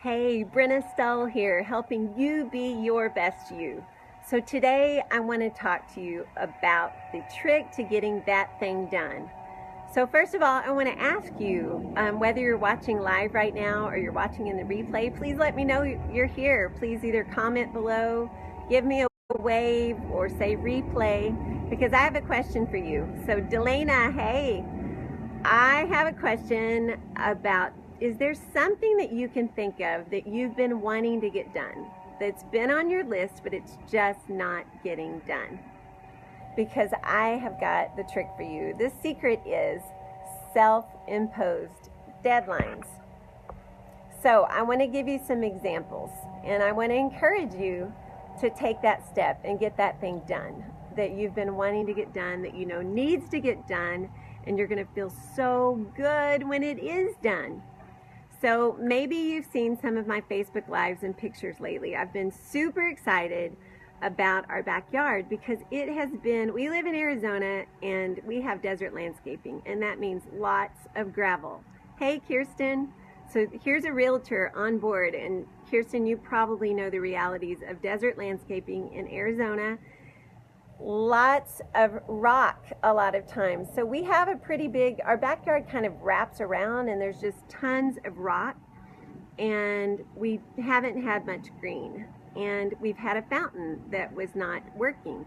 Hey, Brenna Stull here, helping you be your best you. So today I want to talk to you about the trick to getting that thing done. So first of all, I want to ask you, whether you're watching live right now or you're watching in the replay, please let me know you're here. Please either comment below, give me a wave, or say replay, because I have a question for you. So Delana, hey, I have a question about, is there something that you can think of that you've been wanting to get done, that's been on your list, but it's just not getting done? Because I have got the trick for you. The secret is self-imposed deadlines. So I want to give you some examples, and I want to encourage you to take that step and get that thing done that you've been wanting to get done, that you know needs to get done, and you're going to feel so good when it is done. So maybe you've seen some of my Facebook Lives and pictures lately. I've been super excited about our backyard because it has been, we live in Arizona and we have desert landscaping, and that means lots of gravel. Hey, Kirsten. So here's a realtor on board, and Kirsten, you probably know the realities of desert landscaping in Arizona. Lots of rock a lot of times. So we have a pretty big, our backyard kind of wraps around and there's just tons of rock, and we haven't had much green, and we've had a fountain that was not working.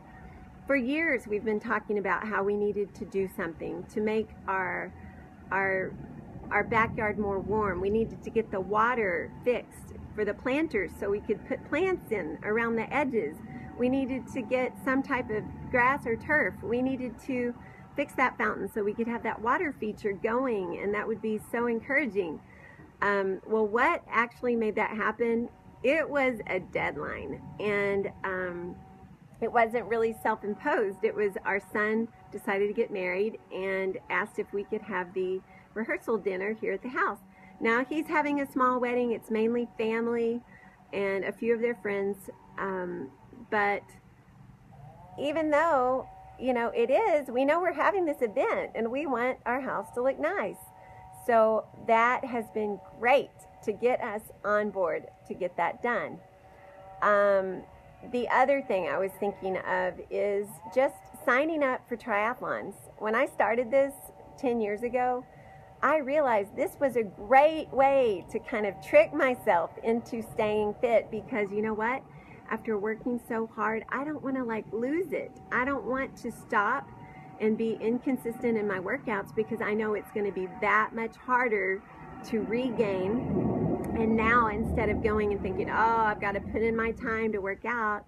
For years we've been talking about how we needed to do something to make our backyard more warm. We needed to get the water fixed for the planters so we could put plants in around the edges. We needed to get some type of grass or turf. We needed to fix that fountain so we could have that water feature going, and that would be so encouraging. Well, what actually made that happen? It was a deadline, and it wasn't really self-imposed. It was our son decided to get married and asked if we could have the rehearsal dinner here at the house. Now he's having a small wedding. It's mainly family and a few of their friends. But even though, you know, it is, we know we're having this event and we want our house to look nice. So that has been great to get us on board to get that done. The other thing I was thinking of is just signing up for triathlons. When I started this 10 years ago, I realized this was a great way to kind of trick myself into staying fit, because you know what? After working so hard, I don't want to lose it. I don't want to stop and be inconsistent in my workouts, because I know it's going to be that much harder to regain. And now, instead of going and thinking, oh, I've got to put in my time to work out,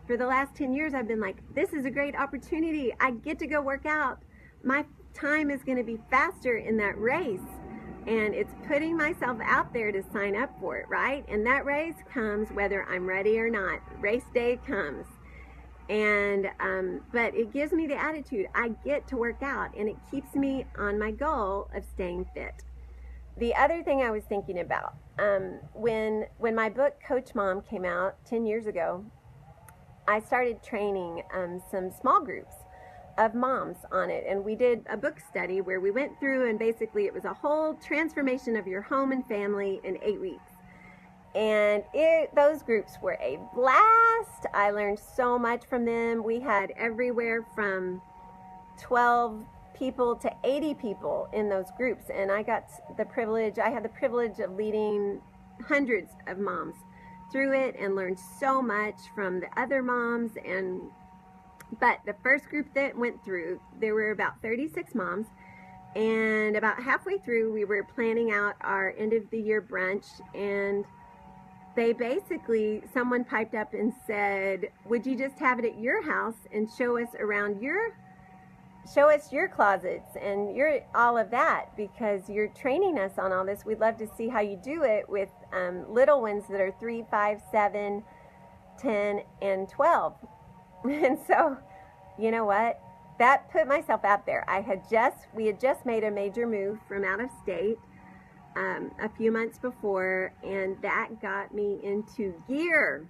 for the last 10 years I've been like, this is a great opportunity. I get to go work out. My time is going to be faster in that race. And it's putting myself out there to sign up for it, right? And that race comes whether I'm ready or not. Race day comes. And but it gives me the attitude. I get to work out, and it keeps me on my goal of staying fit. The other thing I was thinking about, when my book Coach Mom came out 10 years ago, I started training some small groups of moms on it, and we did a book study where we went through, and basically it was a whole transformation of your home and family in 8 weeks. And those groups were a blast. I learned so much from them. We had everywhere from 12 people to 80 people in those groups, and I had the privilege of leading hundreds of moms through it and learned so much from the other moms. But the first group that went through, there were about 36 moms, and about halfway through we were planning out our end of the year brunch, and someone piped up and said, would you just have it at your house and show us your closets and all of that, because you're training us on all this. We'd love to see how you do it with little ones that are 3, 5, 7, 10, and 12. And so, you know what? That put myself out there. We had just made a major move from out of state a few months before, and that got me into gear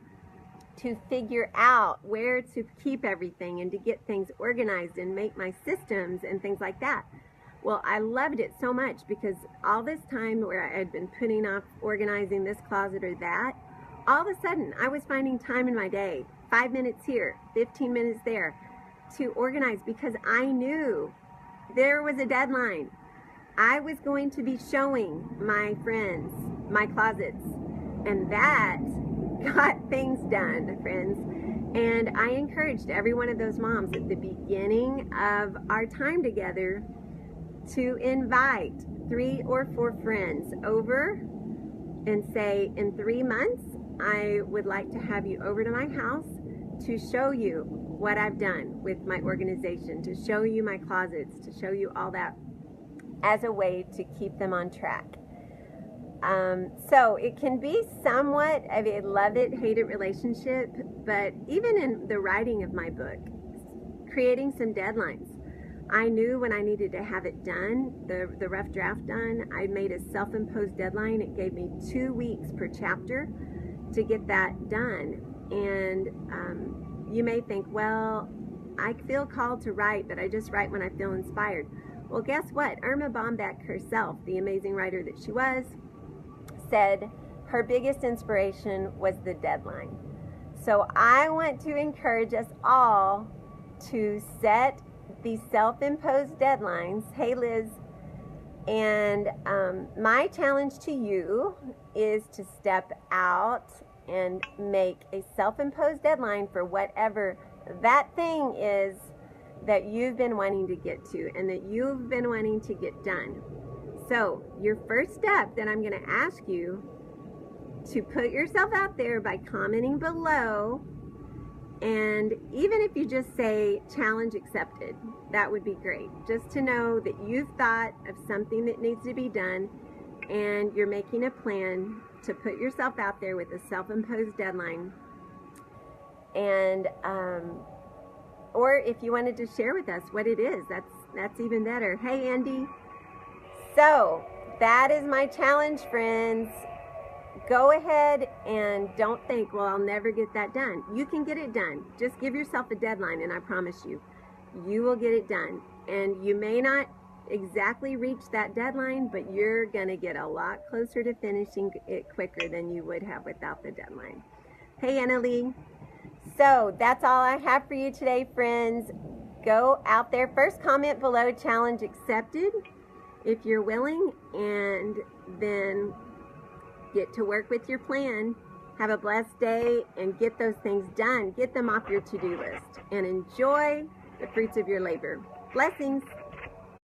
to figure out where to keep everything and to get things organized and make my systems and things like that. Well, I loved it so much because all this time where I had been putting off organizing this closet or that, all of a sudden I was finding time in my day, 5 minutes here, 15 minutes there, to organize because I knew there was a deadline. I was going to be showing my friends my closets, and that got things done, friends. And I encouraged every one of those moms at the beginning of our time together to invite 3 or 4 friends over and say, in 3 months, I would like to have you over to my house to show you what I've done with my organization, to show you my closets, to show you all that, as a way to keep them on track. So it can be somewhat of a love it, hate it relationship, but even in the writing of my book, creating some deadlines. I knew when I needed to have it done, the rough draft done. I made a self-imposed deadline. It gave me 2 weeks per chapter to get that done. And you may think, well, I feel called to write, but I just write when I feel inspired. Well, guess what? Erma Bombeck herself, the amazing writer that she was, said her biggest inspiration was the deadline. So I want to encourage us all to set these self-imposed deadlines. Hey, Liz. And my challenge to you is to step out and make a self-imposed deadline for whatever that thing is that you've been wanting to get to and that you've been wanting to get done. So your first step that I'm going to ask you to put yourself out there by commenting below, and even if you just say challenge accepted, that would be great. Just to know that you've thought of something that needs to be done and you're making a plan to put yourself out there with a self-imposed deadline. And or if you wanted to share with us what it is, that's even better. Hey, Andy. So that is my challenge, friends. Go ahead and don't think, well, I'll never get that done. You can get it done. Just give yourself a deadline, and I promise you, you will get it done. And you may not exactly reach that deadline, but you're going to get a lot closer to finishing it quicker than you would have without the deadline. Hey, Annalie. So that's all I have for you today, friends. Go out there. First, comment below, challenge accepted, if you're willing, and then get to work with your plan. Have a blessed day and get those things done. Get them off your to-do list and enjoy the fruits of your labor. Blessings.